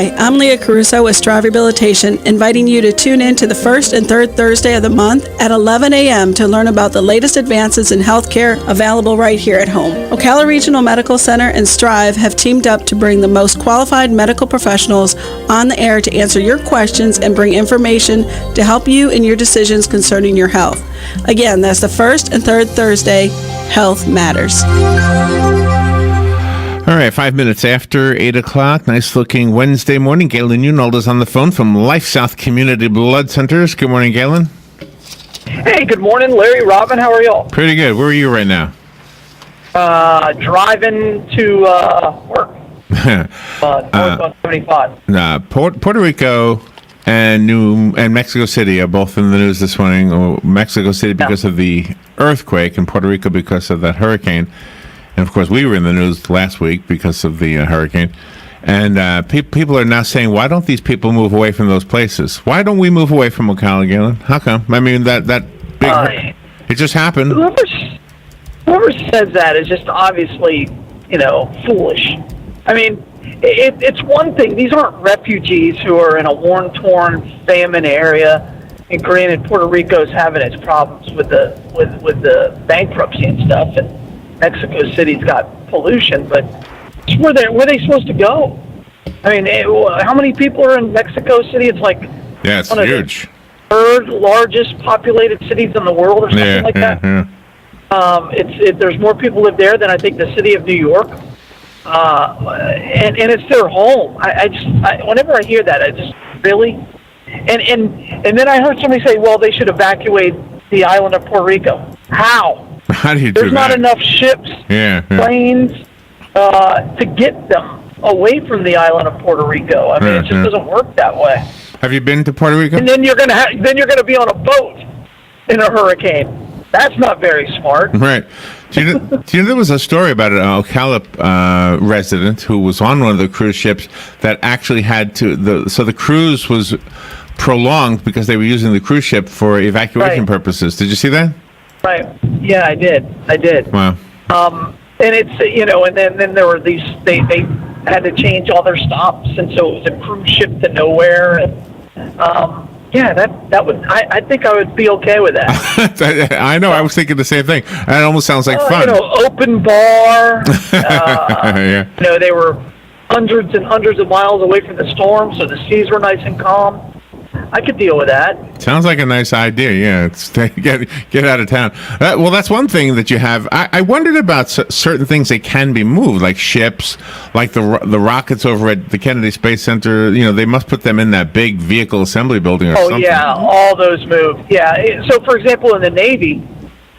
Hi, I'm Leah Caruso with Strive Rehabilitation, inviting you to tune in to the first and third Thursday of the month at 11 a.m. to learn about the latest advances in healthcare available right here at home. Ocala Regional Medical Center and Strive have teamed up to bring the most qualified medical professionals on the air to answer your questions and bring information to help you in your decisions concerning your health. Again, that's the first and third Thursday. Health matters. All right, 5 minutes after 8 o'clock. Nice-looking Wednesday morning. Galen Unold is on the phone from LifeSouth Community Blood Centers. Good morning, Galen. Hey, good morning, Larry, Robin. How are y'all? Pretty good. Where are you right now? Driving to work. North 75. Puerto Rico and Mexico City are both in the news this morning. Mexico City because of the earthquake, and Puerto Rico because of that hurricane. And, of course, we were in the news last week because of the hurricane. And people are now saying, why don't these people move away from those places? Why don't we move away from Ocala, Galen? How come? I mean, that big... it just happened. Whoever says that is just obviously, foolish. I mean, it's one thing. These aren't refugees who are in a war-torn, famine area. And granted, Puerto Rico's having its problems with the bankruptcy and stuff, and Mexico City's got pollution, but where are they supposed to go? I mean, how many people are in Mexico City? It's like it's one huge. Of the third largest populated cities in the world, or something like that. Yeah. There's more people live there than I think the city of New York, and it's their home. Whenever I hear that, I just really, and then I heard somebody say, well, they should evacuate the island of Puerto Rico. How? How do you do There's that? not enough ships, planes, to get them away from the island of Puerto Rico. I mean, it just doesn't work that way. Have you been to Puerto Rico? And then you're gonna be on a boat in a hurricane. That's not very smart. Right. Do you know there was a story about an Ocala resident who was on one of the cruise ships that actually had to so the cruise was prolonged because they were using the cruise ship for evacuation purposes. Did you see that? Right. Yeah, I did. Wow. And it's and then there were these they had to change all their stops, and so it was a cruise ship to nowhere. And that would I think I would be okay with that. I know. I was thinking the same thing. It almost sounds like fun. Open bar. Yeah. They were hundreds and hundreds of miles away from the storm, so the seas were nice and calm. I could deal with that. Sounds like a nice idea. Yeah, get out of town. Well, that's one thing that you have. I wondered about certain things that can be moved, like ships, like the rockets over at the Kennedy Space Center. They must put them in that big vehicle assembly building or something. Oh yeah, all those moved. Yeah. So, for example, in the Navy,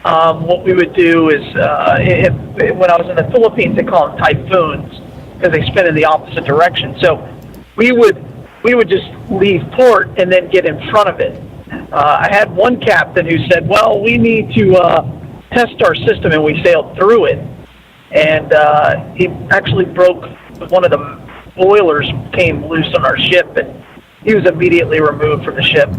what we would do is when I was in the Philippines, they call them typhoons because they spin in the opposite direction. So we would just leave port and then get in front of it. I had one captain who said, well, we need to test our system, and we sailed through it. And he actually broke one of the boilers, came loose on our ship, and he was immediately removed from the ship.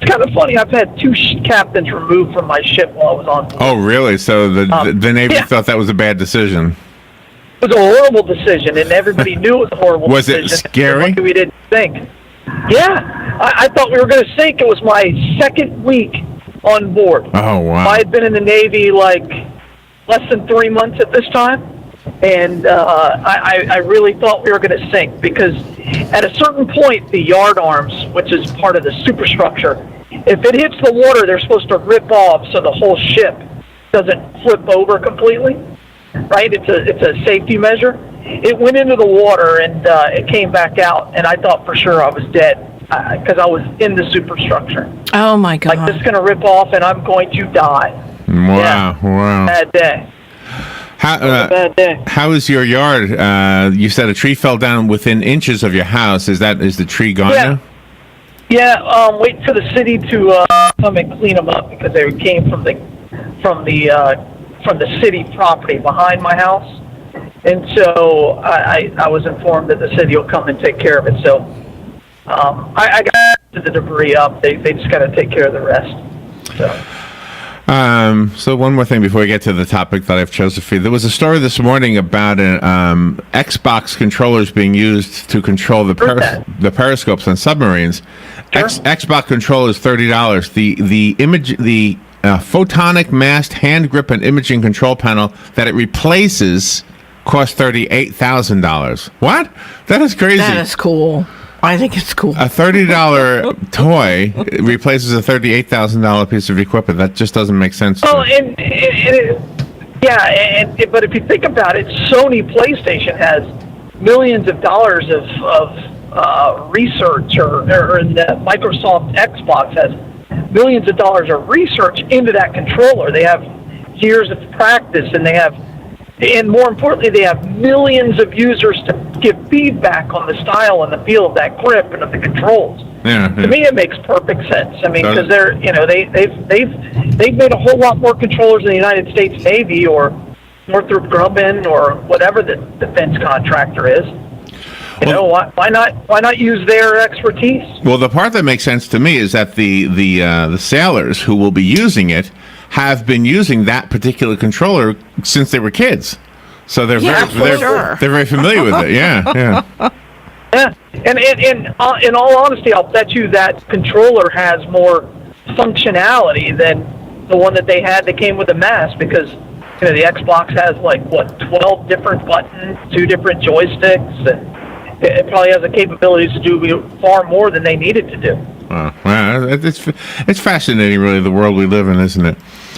It's kind of funny. I've had two captains removed from my ship while I was on board. Oh, really? So the Navy thought that was a bad decision. It was a horrible decision, and everybody knew it was a horrible decision. Was it scary? We didn't think. Yeah. I thought we were going to sink. It was my second week on board. Oh, wow. I had been in the Navy like less than 3 months at this time, and I really thought we were going to sink because at a certain point, the yard arms, which is part of the superstructure, if it hits the water, they're supposed to rip off so the whole ship doesn't flip over completely. Right? It's a safety measure. It went into the water and it came back out, and I thought for sure I was dead because I was in the superstructure. Oh my God! Like this is going to rip off, and I'm going to die. Wow! Wow! Bad day. Bad day. How is your yard? You said a tree fell down within inches of your house. Is the tree gone now? Yeah. Waiting for the city to come and clean them up because they came from the city property behind my house, and so I was informed that the city will come and take care of it. So I got the debris up. They just got to take care of the rest. So So one more thing before we get to the topic that I've chosen for you. There was a story this morning about Xbox controllers being used to control the periscopes on submarines. Sure. Xbox controllers $30. The photonic mast hand grip and imaging control panel that it replaces costs $38,000. What? That is crazy. That is cool. I think it's cool. A $30 toy replaces a $38,000 piece of equipment. That just doesn't make sense. Oh, but if you think about it, Sony PlayStation has millions of dollars of research, or the Microsoft Xbox has millions of dollars of research into that controller. They have years of practice, and more importantly, they have millions of users to give feedback on the style and the feel of that grip and of the controls. Yeah. To me, it makes perfect sense. I mean, because they've made a whole lot more controllers in the United States Navy or Northrop Grumman or whatever the defense contractor is. Why not use their expertise? Well, the part that makes sense to me is that the sailors who will be using it have been using that particular controller since they were kids, so they're very familiar with it. Yeah. Yeah, and in all honesty, I'll bet you that controller has more functionality than the one that they had that came with the mask, because the Xbox has 12 different buttons, 2 different joysticks, and it probably has the capabilities to do far more than they needed to do. Well, it's fascinating, really, the world we live in, isn't it?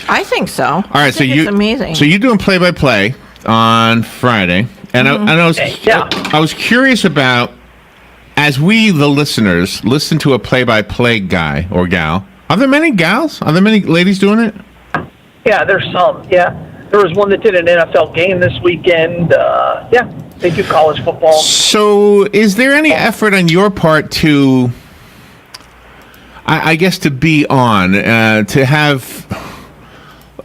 I think so. All right, it's amazing. So you're doing play-by-play on Friday, and I was curious about, as we, the listeners, listen to a play-by-play guy or gal. Are there many gals? Are there many ladies doing it? Yeah, there's some. Yeah, there was one that did an NFL game this weekend. They do college football. So, is there any effort on your part to, I guess, to be on, to have?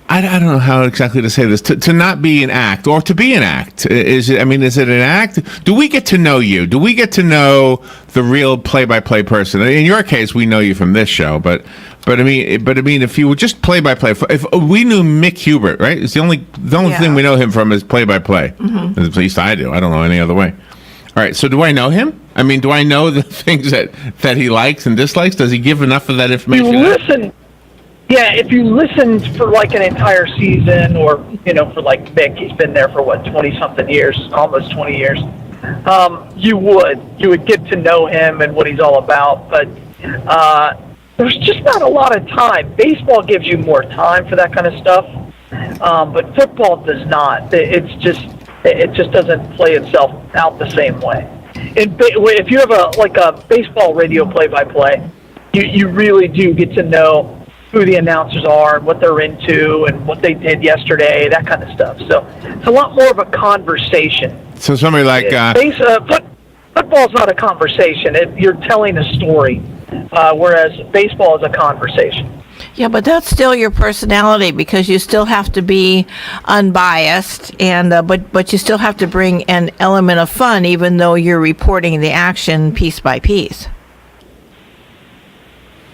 I don't know how exactly to say this. To not be an act, or to be an act. Is it an act? Do we get to know you? Do we get to know the real play-by-play person? In your case, we know you from this show, but I mean, if you were just play-by-play, if we knew Mick Hubert, right? It's the only thing we know him from is play-by-play. Mm-hmm. At least I do. I don't know any other way. All right. So do I know him? I mean, do I know the things that he likes and dislikes? Does he give enough of that information? You listen. Yeah, if you listened for an entire season, or for Mick, he's been there for 20-something years, almost 20 years. You would get to know him and what he's all about. But there's just not a lot of time. Baseball gives you more time for that kind of stuff, but football does not. It just doesn't play itself out the same way. If you have a baseball radio play-by-play, you really do get to know who the announcers are and what they're into and what they did yesterday, that kind of stuff. So it's a lot more of a conversation. So somebody like football's not a conversation. You're telling a story, whereas baseball is a conversation. Yeah, but that's still your personality, because you still have to be unbiased, and but you still have to bring an element of fun, even though you're reporting the action piece by piece.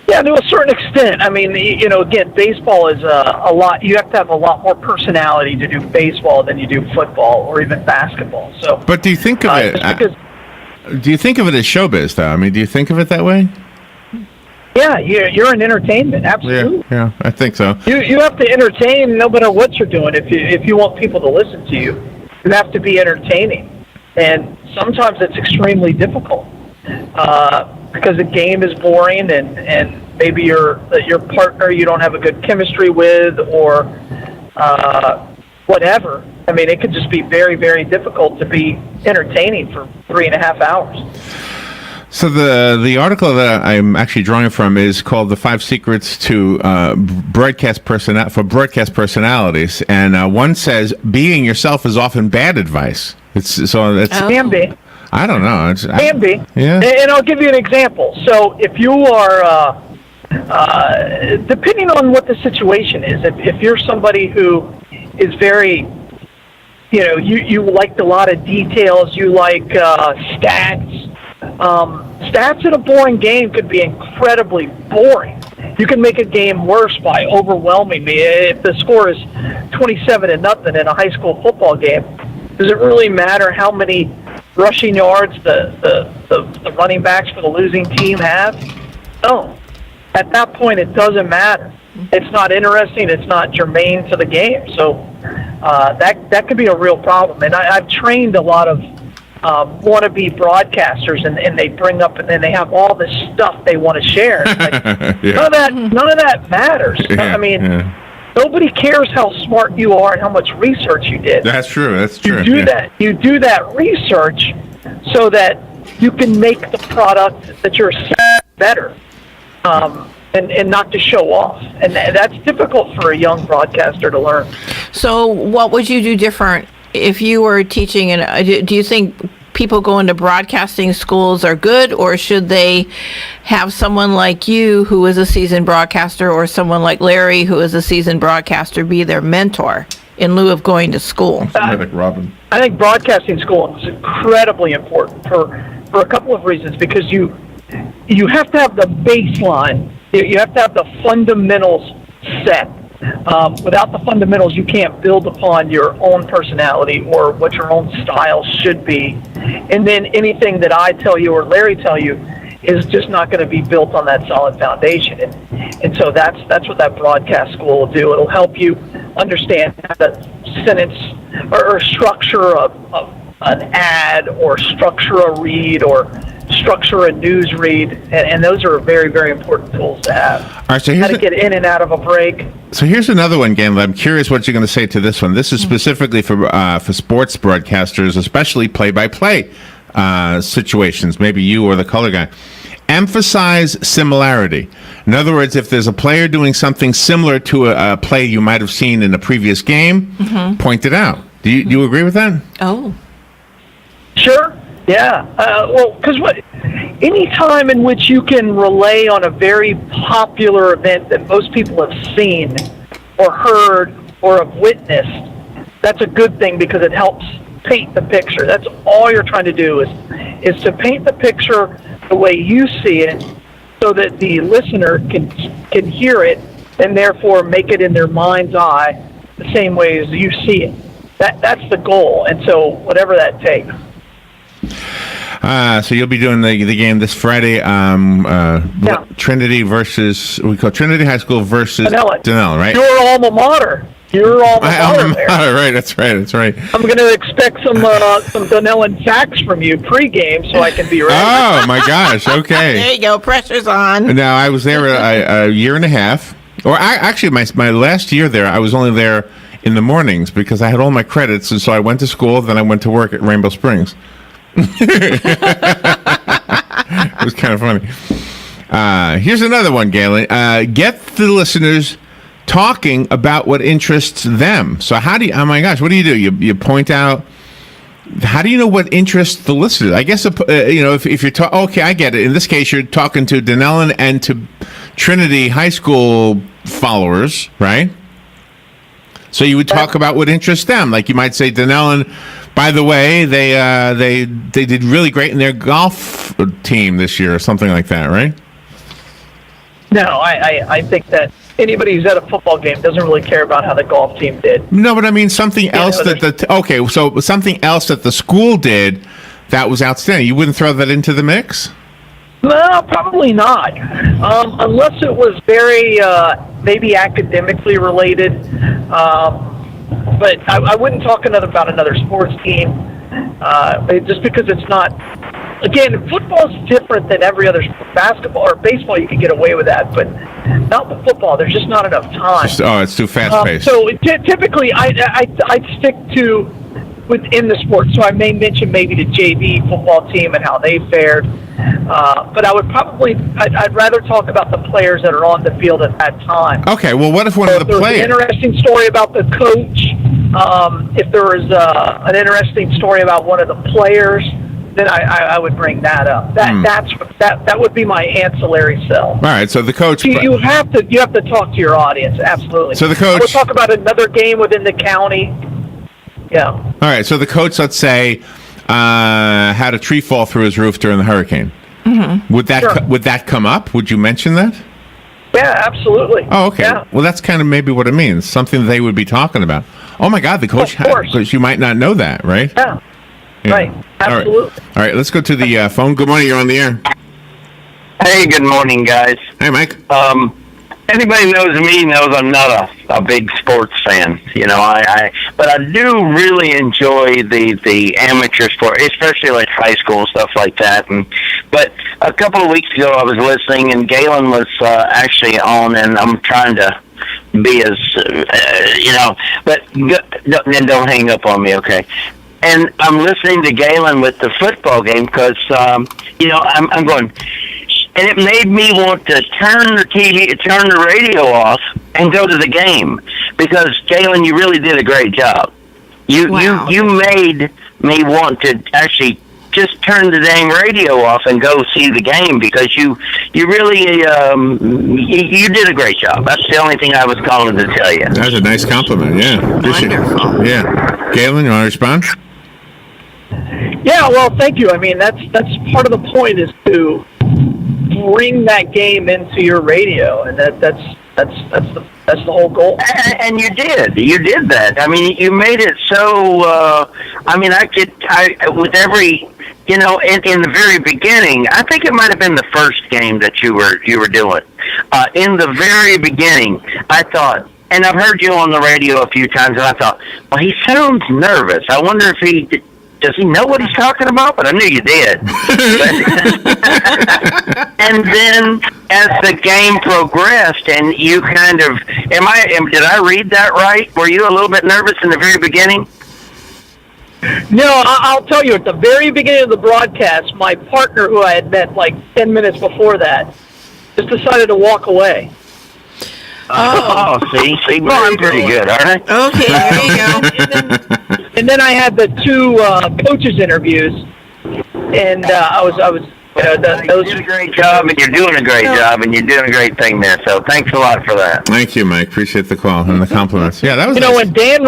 Yeah, to a certain extent. I mean, again, baseball is a lot. You have to have a lot more personality to do baseball than you do football or even basketball. So, but do you think of it? Do you think of it as showbiz, though? I mean, do you think of it that way? Yeah, you're an entertainment. Absolutely. Yeah, I think so. You have to entertain no matter what you're doing. If you want people to listen to you, you have to be entertaining, and sometimes it's extremely difficult. Because the game is boring, and maybe your partner you don't have a good chemistry with, or whatever. I mean, it could just be very, very difficult to be entertaining for 3.5 hours. So the article that I'm actually drawing from is called "The 5 Secrets to broadcast personalities," and one says being yourself is often bad advice. Can be. I don't know. Can be. Yeah. And I'll give you an example. So if you are, depending on what the situation is, if you're somebody who is very, you like a lot of details, you like stats. Stats in a boring game could be incredibly boring. You can make a game worse by overwhelming me. If the score is 27-0 in a high school football game, does it really matter how many rushing yards the running backs for the losing team have? No. At that point, it doesn't matter. It's not interesting. It's not germane to the game. So that could be a real problem. And I've trained a lot of wannabe broadcasters, and they bring up, and then they have all this stuff they want to share. Like, none of that matters. Yeah, I mean, nobody cares how smart you are and how much research you did. That's true. That's true. You do that research so that you can make the product that you're selling better, and not to show off. And that's difficult for a young broadcaster to learn. So what would you do different if you were teaching? And do you think people going to broadcasting schools are good, or should they have someone like you who is a seasoned broadcaster, or someone like Larry who is a seasoned broadcaster be their mentor in lieu of going to school? Like Robin. I think broadcasting school is incredibly important for a couple of reasons, because you have to have the baseline. You have to have the fundamentals set. Without the fundamentals, you can't build upon your own personality or what your own style should be. And then anything that I tell you or Larry tell you is just not going to be built on that solid foundation. And so that's what that broadcast school will do. It'll help you understand the sentence or structure of an ad, or structure a read, or structure a news read, and those are very, very important tools to have. All right, so how to get in and out of a break. So here's another one, Galen. I'm curious what you're going to say to this one. This is specifically for sports broadcasters, especially play-by-play situations. Maybe you or the color guy. Emphasize similarity. In other words, if there's a player doing something similar to a play you might have seen in a previous game, point it out. Do you agree with that? Oh. Sure. Yeah. Well, because any time in which you can relay on a very popular event that most people have seen or heard or have witnessed, that's a good thing, because it helps paint the picture. That's all you're trying to do is to paint the picture the way you see it, so that the listener can hear it and therefore make it in their mind's eye the same way as you see it. That's the goal. And so whatever that takes. So you'll be doing the game this Friday. Trinity versus, we call Trinity High School versus Denellen, right? Your alma mater. Your alma mater there. Right, that's right. I'm going to expect some Denellen facts from you pregame, so I can be ready. Oh my gosh! Okay. There you go. Pressure's on. Now I was there a year and a half, or actually my last year there, I was only there in the mornings because I had all my credits, and so I went to school, then I went to work at Rainbow Springs. It was kind of funny. Here's another one, Galen. Get the listeners talking about what interests them. So how do you, oh my gosh, what do? You point out, how do you know what interests the listeners? I guess, if you're okay, I get it. In this case, you're talking to Denellen and to Trinity High School followers, right? So you would talk about what interests them. Like you might say, Denellen, by the way, they did really great in their golf team this year, or something like that, right? No, I think that anybody who's at a football game doesn't really care about how the golf team did. No, but I mean something else so something else that the school did that was outstanding. You wouldn't throw that into the mix? No, probably not. Unless it was very maybe academically related. But I wouldn't talk about another sports team just because it's not. Again, football's different than every other sport. Basketball or baseball, you can get away with that, but not with football. There's just not enough time. It's too fast-paced. So typically, I'd stick to within the sport. So I may mention maybe the JV football team and how they fared. But I'd rather talk about the players that are on the field at that time. Okay, well, what if one of the players... An interesting story about the coach, if there was an interesting story about one of the players, then I would bring that up. That would be my ancillary sell. All right, so the coach... You have to talk to your audience, absolutely. So the coach... We'll talk about another game within the county. Yeah. All right, so the coach, let's say, had a tree fall through his roof during the hurricane. Mm-hmm. Would that come up? Would you mention that? Yeah, absolutely. Oh, okay. Yeah. Well, that's kind of maybe what it means. Something they would be talking about. Oh my God, the coach. Of course. Because you might not know that, right? Yeah. Yeah. Right. Absolutely. All right. Let's go to the phone. Good morning. You're on the air. Hey, good morning, guys. Hey, Mike. Anybody knows me knows I'm not a big sports fan. You know, but I do really enjoy the amateur sport, especially like high school and stuff like that. But a couple of weeks ago, I was listening, and Galen was actually on, and I'm trying to be as but don't hang up on me, okay? And I'm listening to Galen with the football game because I'm going. And it made me want to turn the radio off, and go to the game because Galen, you really did a great job. You made me want to actually just turn the dang radio off and go see the game because you really you did a great job. That's the only thing I was calling to tell you. That's a nice compliment. Yeah. Wonderful. Yeah. Galen, you want to respond? Yeah, well, thank you. I mean, that's part of the point is to bring that game into your radio, and that's the whole goal. And you did that. I mean, you made it so. I with every, in the very beginning, I think it might have been the first game that you were doing. In the very beginning, I thought. And I've heard you on the radio a few times, and I thought, well, he sounds nervous. I wonder if does he know what he's talking about? But I knew you did. And then as the game progressed, and you kind of, did I read that right? Were you a little bit nervous in the very beginning? No, I'll tell you, at the very beginning of the broadcast, my partner, who I had met like 10 minutes before that, just decided to walk away. Oh, see, well, I'm pretty good, all right? Okay, there you go. And then I had the two coaches interviews, and I was You did a great job, and you're doing a great job, and you're doing a great thing there. So thanks a lot for that. Thank you, Mike. Appreciate the call and the compliments. Yeah, that was. When Dan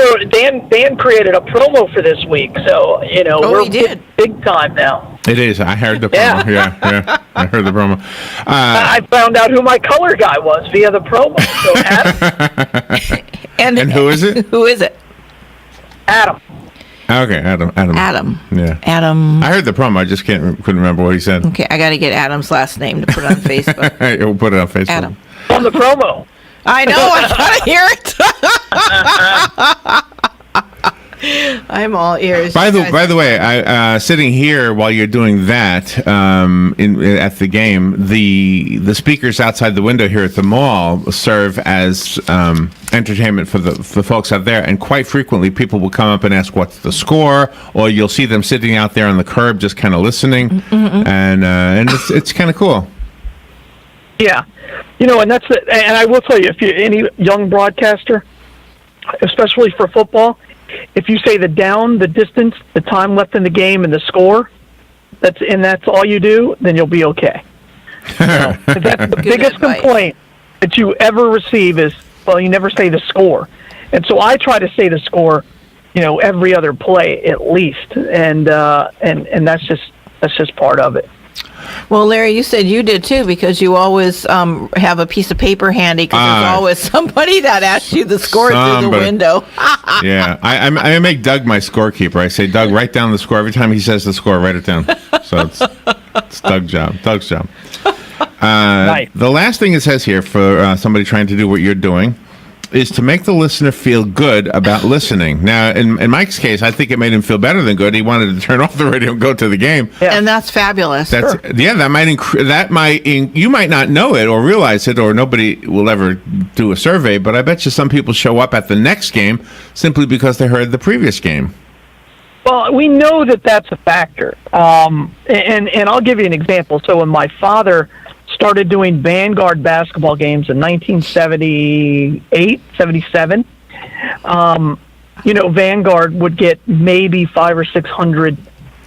created a promo for this week, so we're big time now. It is. I heard the promo. Yeah. I heard the promo. I found out who my color guy was via the promo. So Adam. And who is it? Who is it? Adam. Okay, Adam. Yeah. Adam. I heard the promo. I just couldn't remember what he said. Okay, I got to get Adam's last name to put on Facebook. We'll put it on Facebook. Adam. On the promo. I know. I got to hear it. I'm all ears. By the way, I sitting here while you're doing that at the game, the speakers outside the window here at the mall serve as entertainment for the folks out there, and quite frequently people will come up and ask what's the score, or you'll see them sitting out there on the curb just kind of listening, and it's kind of cool. Yeah, and that's it. And I will tell you, if you're any young broadcaster, especially for football, if you say the down, the distance, the time left in the game, and the score, that's all you do, then you'll be okay. That's the biggest complaint that you ever receive is, well, you never say the score. And so I try to say the score, every other play at least, and that's just part of it. Well, Larry, you said you did too because you always have a piece of paper handy because there's always somebody that asks you the score through the window. Yeah, I make Doug my scorekeeper. I say, Doug, write down the score. Every time he says the score, write it down. So it's Doug's job. Nice. The last thing it says here for somebody trying to do what you're doing is to make the listener feel good about listening. Now, in Mike's case, I think it made him feel better than good. He wanted to turn off the radio and go to the game. Yeah. And that's fabulous. That might you might not know it or realize it, or nobody will ever do a survey, but I bet you some people show up at the next game simply because they heard the previous game. Well, we know that that's a factor. And I'll give you an example. So when my father started doing Vanguard basketball games in 1978, 77. Vanguard would get maybe 500 or 600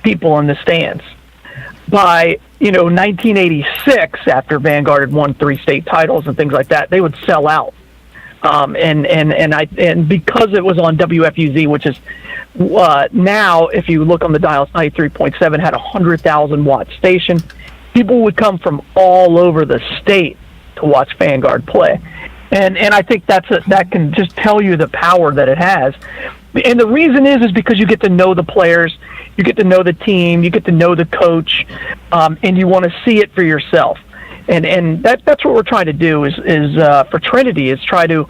people in the stands. By 1986, after Vanguard had won 3 state titles and things like that, they would sell out. And because it was on WFUZ, which is now, if you look on the dial, it's 93.7, had a 100,000 watt station. People would come from all over the state to watch Vanguard play. And I think that can just tell you the power that it has. And the reason is because you get to know the players, you get to know the team, you get to know the coach, and you want to see it for yourself. And that's what we're trying to do is for Trinity, is try to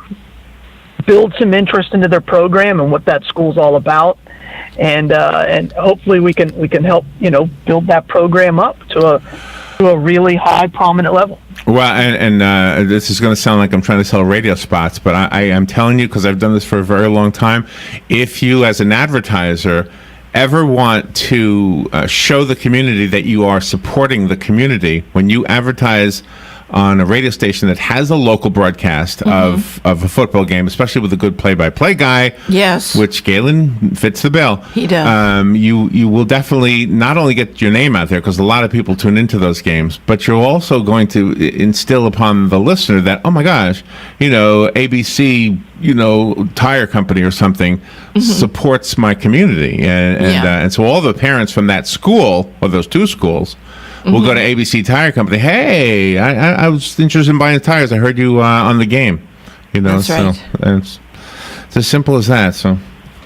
build some interest into their program and what that school's all about. And hopefully we can help, build that program up to a really high, prominent level. Well, and this is going to sound like I'm trying to sell radio spots, but I am telling you, because I've done this for a very long time, if you as an advertiser ever want to show the community that you are supporting the community, when you advertise on a radio station that has a local broadcast of a football game, especially with a good play-by-play guy, yes, which Galen fits the bill. He does. You will definitely not only get your name out there, because a lot of people tune into those games, but you're also going to instill upon the listener that, oh my gosh, ABC, tire company or something supports my community, and so all the parents from that school, or those two schools, we'll go to ABC Tire Company. Hey, I was interested in buying tires. I heard you on the game. That's right. So it's as simple as that. So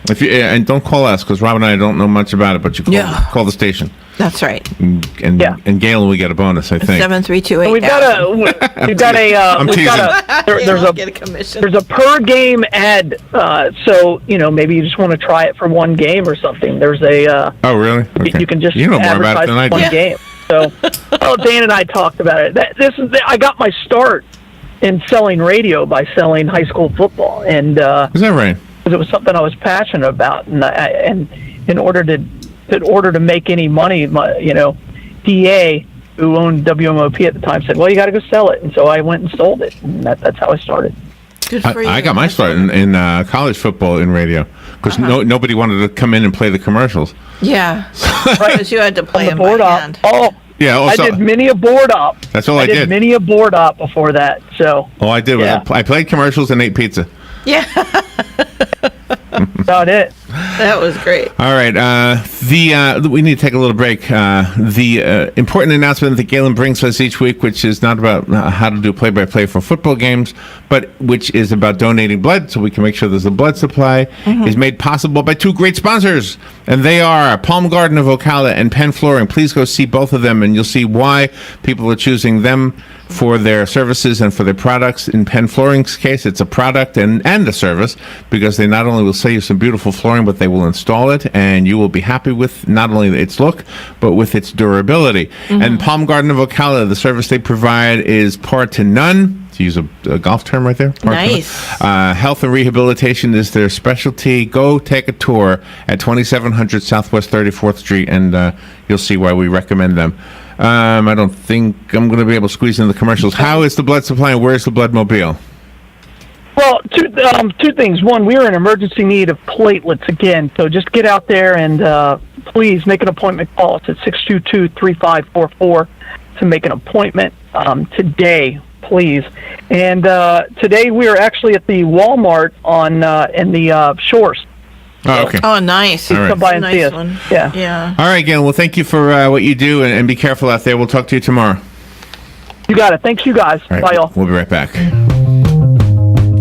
if you and don't call us, because Rob and I don't know much about it, but you call the station. That's right. And Galen will get a bonus, I think. 7328. There's a per game ad. So maybe you just want to try it for one game or something. There's a. Oh really? Okay. You can just more about it than I do. One game. So, Dan and I talked about it. I got my start in selling radio by selling high school football, and is that right? Because it was something I was passionate about, and in order to make any money, DA, who owned WMOP at the time, said, "Well, you got to go sell it," and so I went and sold it, and that's how I started. Good for you. I got my start in college football in radio, because nobody wanted to come in and play the commercials. Yeah, because you had to play them by hand. Oh, yeah. I did many a board op. That's all I did. Many a board op before that. So all I did was I played commercials and ate pizza. Yeah. About it. That was great. All right. We need to take a little break. The important announcement that Galen brings us each week, which is not about how to do play-by-play for football games, but which is about donating blood so we can make sure there's a blood supply, is made possible by two great sponsors. And they are Palm Garden of Ocala and Penn Flooring. Please go see both of them, and you'll see why people are choosing them for their services and for their products. In Penn Flooring's case, it's a product and a service, because they not only will sell you some beautiful flooring, but they will install it, and you will be happy with not only its look, but with its durability. And Palm Garden of Ocala, the service they provide is par to none. To use a golf term right there. Nice. Health and rehabilitation is their specialty. Go take a tour at 2700 Southwest 34th Street, and you'll see why we recommend them. I don't think I'm going to be able to squeeze in the commercials. How is the blood supply, and where's the blood mobile? Well, two things. One, we are in emergency need of platelets again, so just get out there and please make an appointment. Call us at 622-3544 to make an appointment today, please. And today we are actually at the Walmart in the Shores. Oh, okay. Oh, nice. All right. Come by and see Nice us. one. Yeah. All right, Galen. Well, thank you for what you do, and be careful out there. We'll talk to you tomorrow. You got it. Thanks, you guys. All right, Bye, y'all. We'll be right back.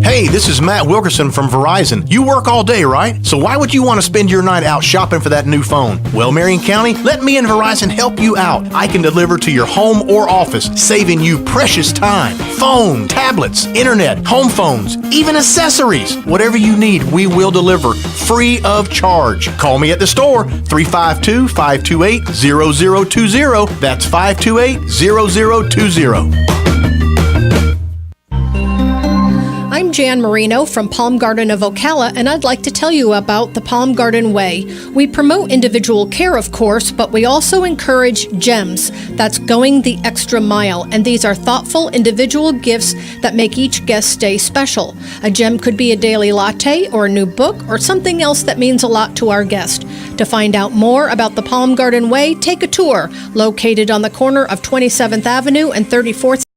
Hey, this is Matt Wilkerson from Verizon. You work all day, right? So why would you want to spend your night out shopping for that new phone? Well, Marion County, let me and Verizon help you out. I can deliver to your home or office, saving you precious time. Phone, tablets, internet, home phones, even accessories. Whatever you need, we will deliver free of charge. Call me at the store, 352-528-0020. That's 528-0020. I'm Jan Marino from Palm Garden of Ocala, and I'd like to tell you about the Palm Garden Way. We promote individual care, of course, but we also encourage GEMS. That's going the extra mile, and these are thoughtful individual gifts that make each guest stay special. A gem could be a daily latte or a new book or something else that means a lot to our guest. To find out more about the Palm Garden Way, take a tour, located on the corner of 27th Avenue and 34th